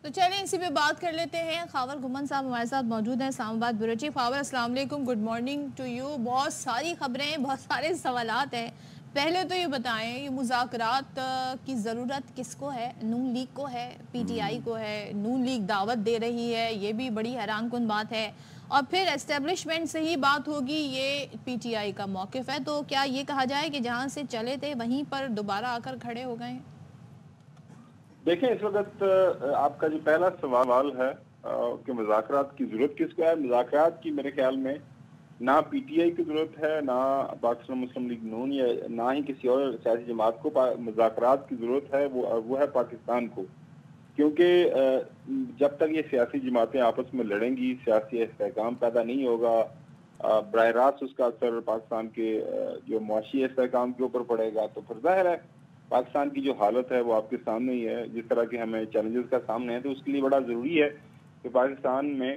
تو چلیں اسی پہ بات کر لیتے ہیں. خاور گھمن صاحب ہمارے ساتھ موجود ہیں اسلام آباد بیورو چیف. خاور السلام علیکم, گڈ مارننگ ٹو یو. بہت ساری خبریں, بہت سارے سوالات ہیں. پہلے تو یہ بتائیں, یہ مذاکرات کی ضرورت کس کو ہے؟ نون لیگ کو ہے, پی ٹی آئی کو ہے؟ نون لیگ دعوت دے رہی ہے, یہ بھی بڑی حیران کن بات ہے. اور پھر اسٹیبلشمنٹ سے ہی بات ہوگی, یہ پی ٹی آئی کا موقف ہے. تو کیا یہ کہا جائے کہ جہاں سے چلے تھے وہیں پر دوبارہ آ کر کھڑے ہو گئے ہیں؟ دیکھیں, اس وقت آپ کا جو پہلا سوال ہے کہ مذاکرات کی ضرورت کس کو ہے. مذاکرات کی میرے خیال میں نہ پی ٹی آئی کی ضرورت ہے, نہ پاکستان مسلم لیگ نون, یا نہ ہی کسی اور سیاسی جماعت کو. مذاکرات کی ضرورت ہے وہ ہے پاکستان کو. کیونکہ جب تک یہ سیاسی جماعتیں آپس میں لڑیں گی, سیاسی استحکام پیدا نہیں ہوگا, براہ راست اس کا اثر پاکستان کے جو معاشی استحکام کے اوپر پڑے گا. تو پھر ظاہر ہے پاکستان کی جو حالت ہے وہ آپ کے سامنے ہی ہے. جس طرح کے ہمیں چیلنجز کا سامنے ہے, تو اس کے لیے بڑا ضروری ہے کہ پاکستان میں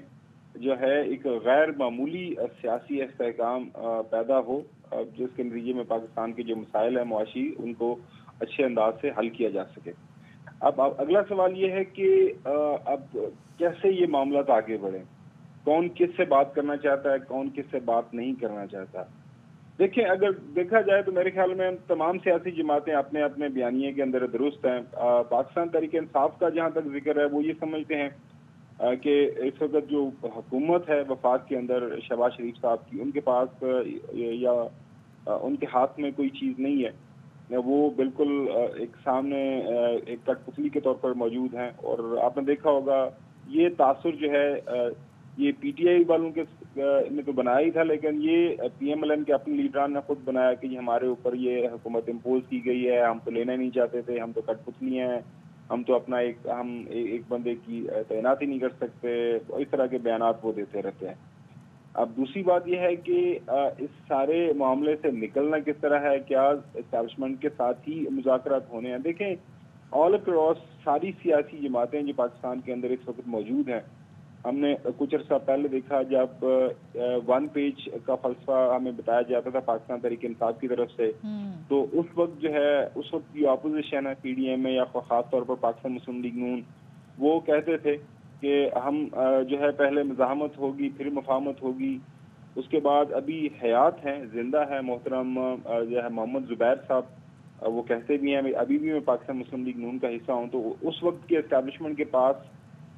جو ہے ایک غیر معمولی سیاسی استحکام پیدا ہو, جس کے نتیجے میں پاکستان کے جو مسائل ہیں معاشی ان کو اچھے انداز سے حل کیا جا سکے. اب اگلا سوال یہ ہے کہ اب کیسے یہ معاملات آگے بڑھیں, کون کس سے بات کرنا چاہتا ہے, کون کس سے بات نہیں کرنا چاہتا. دیکھیں, اگر دیکھا جائے تو میرے خیال میں تمام سیاسی جماعتیں اپنے اپنے بیانیے کے اندر درست ہیں. پاکستان تحریک انصاف کا جہاں تک ذکر ہے وہ یہ سمجھتے ہیں کہ اس وقت جو حکومت ہے وفاق کے اندر شہباز شریف صاحب کی, ان کے پاس یا ان کے ہاتھ میں کوئی چیز نہیں ہے. وہ بالکل ایک سامنے ایک کٹ پتلی کے طور پر موجود ہیں. اور آپ نے دیکھا ہوگا یہ تاثر جو ہے یہ پی ٹی آئی والوں کے نے تو بنایا ہی تھا, لیکن یہ پی ایم ایل این کے اپنے لیڈران نے خود بنایا کہ ہمارے اوپر یہ حکومت امپوز کی گئی ہے, ہم تو لینا نہیں چاہتے تھے, ہم تو کٹ پتلی ہیں, ہم تو اپنا ایک بندے کی تعیناتی نہیں کر سکتے. اس طرح کے بیانات وہ دیتے رہتے ہیں. اب دوسری بات یہ ہے کہ اس سارے معاملے سے نکلنا کس طرح ہے, کیا اسٹیبلشمنٹ کے ساتھ ہی مذاکرات ہونے ہیں. دیکھیں, آل اکراس ساری سیاسی جماعتیں جو پاکستان کے اندر اس وقت موجود ہیں, ہم نے کچھ عرصہ پہلے دیکھا جب ون پیج کا فلسفہ ہمیں بتایا جاتا تھا پاکستان تحریک انصاف کی طرف سے, تو اس وقت جو ہے اس وقت جو اپوزیشن ہے پی ڈی ایم میں یا خاص طور پر پاکستان مسلم لیگ نون, وہ کہتے تھے کہ ہم جو ہے پہلے مزاحمت ہوگی پھر مفاہمت ہوگی. اس کے بعد ابھی حیات ہیں, زندہ ہے محترم جو ہے محمد زبیر صاحب, وہ کہتے بھی ہیں ابھی بھی میں پاکستان مسلم لیگ نون کا حصہ ہوں. تو اس وقت کے اسٹیبلشمنٹ کے پاس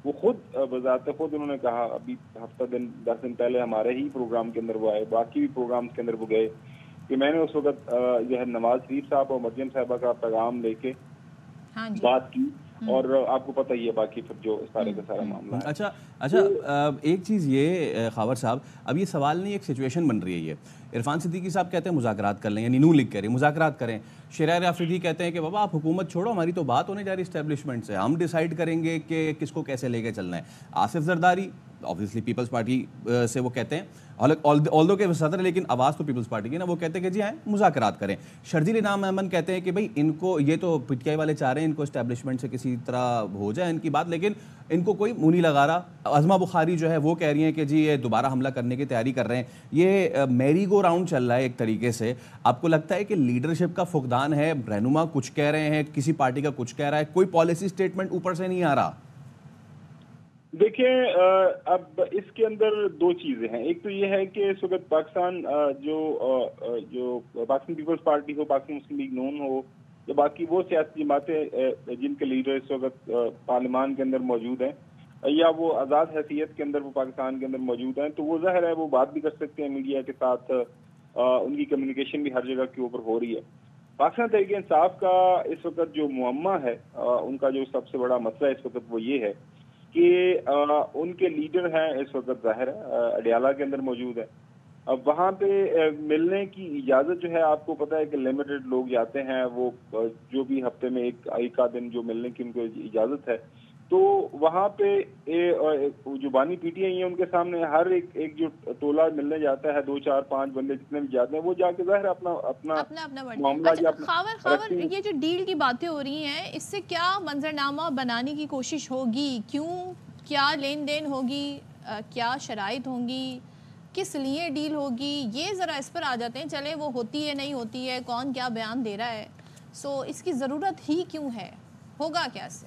وہ خود بذات خود انہوں نے کہا, ابھی ہفتہ 10 دن پہلے ہمارے ہی پروگرام کے اندر وہ آئے, باقی بھی پروگرامز کے اندر وہ گئے, کہ میں نے اس وقت جو ہے نواز شریف صاحب اور مریم صاحبہ کا پیغام لے کے بات کی, اور آپ کو پتہ ہی ہے باقی پھر جو سارے کا سارا معاملہ ہے. اچھا ایک چیز یہ خاور صاحب, اب یہ سوال نہیں, ایک سچویشن بن رہی ہے. یہ عرفان صدیقی صاحب کہتے ہیں مذاکرات کر لیں, یعنی نون لیگ کہہ رہے ہیں مذاکرات کریں. شرائر آفریدی کہتے ہیں کہ بابا آپ حکومت چھوڑو, ہماری تو بات ہونے جا رہی اسٹیبلشمنٹ سے, ہم ڈیسائیڈ کریں گے کہ کس کو کیسے لے کے چلنا ہے. Asif Zardari obviously peoples party سے وہ کہتے ہیں, آلدو کہ صدر لیکن آواز تو پیپلز پارٹی کی نا, وہ کہتے ہیں کہ جی ہاں مذاکرات کریں. شرجیل انعام احمد کہتے ہیں کہ بھئی ان کو, یہ تو پی ٹی آئی والے چاہ رہے ہیں ان کو اسٹیبلشمنٹ سے کسی طرح ہو جائے ان کی بات, لیکن ان کو کوئی منہ نہیں لگا رہا. عظمہ بخاری جو ہے وہ کہہ رہی ہیں کہ جی یہ دوبارہ حملہ کرنے کی تیاری کر رہے ہیں. یہ میری گو راؤنڈ چل رہا ہے ایک طریقے سے. آپ کو لگتا ہے کہ لیڈرشپ کا فقدان ہے, رہنما کچھ کہہ رہے ہیں, کسی پارٹی کا کچھ کہہ رہا ہے, کوئی پالیسی اسٹیٹمنٹ اوپر سے نہیں آ رہا؟ دیکھیں, اب اس کے اندر دو چیزیں ہیں. ایک تو یہ ہے کہ اس وقت پاکستان جو پاکستان پیپلز پارٹی ہو, پاکستان مسلم لیگ نون ہو, یا باقی وہ سیاسی جماعتیں جن کے لیڈر اس وقت پارلیمان کے اندر موجود ہیں, یا وہ آزاد حیثیت کے اندر وہ پاکستان کے اندر موجود ہیں, تو وہ ظاہر ہے وہ بات بھی کر سکتے ہیں میڈیا کے ساتھ, ان کی کمیونیکیشن بھی ہر جگہ کے اوپر ہو رہی ہے. پاکستان تحریک انصاف کا اس وقت جو معمہ ہے, ان کا جو سب سے بڑا مسئلہ اس وقت وہ یہ ہے کہ ان کے لیڈر ہیں اس وقت ظاہر ہے اڈیالہ کے اندر موجود ہے. اب وہاں پہ ملنے کی اجازت جو ہے, آپ کو پتہ ہے کہ لمیٹڈ لوگ جاتے ہیں, وہ جو بھی ہفتے میں ایک آدھ دن جو ملنے کی ان کو اجازت ہے. تو وہاں پہ جو بانی پی ٹی آئی ہیں ان کے سامنے ہر ایک جو ٹولہ ملنے جاتا ہے, 2 4 5 بندے جتنے بھی جاتے ہیں, وہ جا کے ظاہر اپنا معاملہ. خاور یہ جو ڈیل کی باتیں ہو رہی ہیں, اس سے کیا منظرنامہ بنانے کی کوشش ہوگی, کیوں, کیا لین دین ہوگی, کیا شرائط ہوں گی, کس لیے ڈیل ہوگی, یہ ذرا اس پر آ جاتے ہیں. چلے وہ ہوتی ہے نہیں ہوتی ہے, کون کیا بیان دے رہا ہے, سو اس کی ضرورت ہی کیوں ہے, ہوگا کیا اس سے؟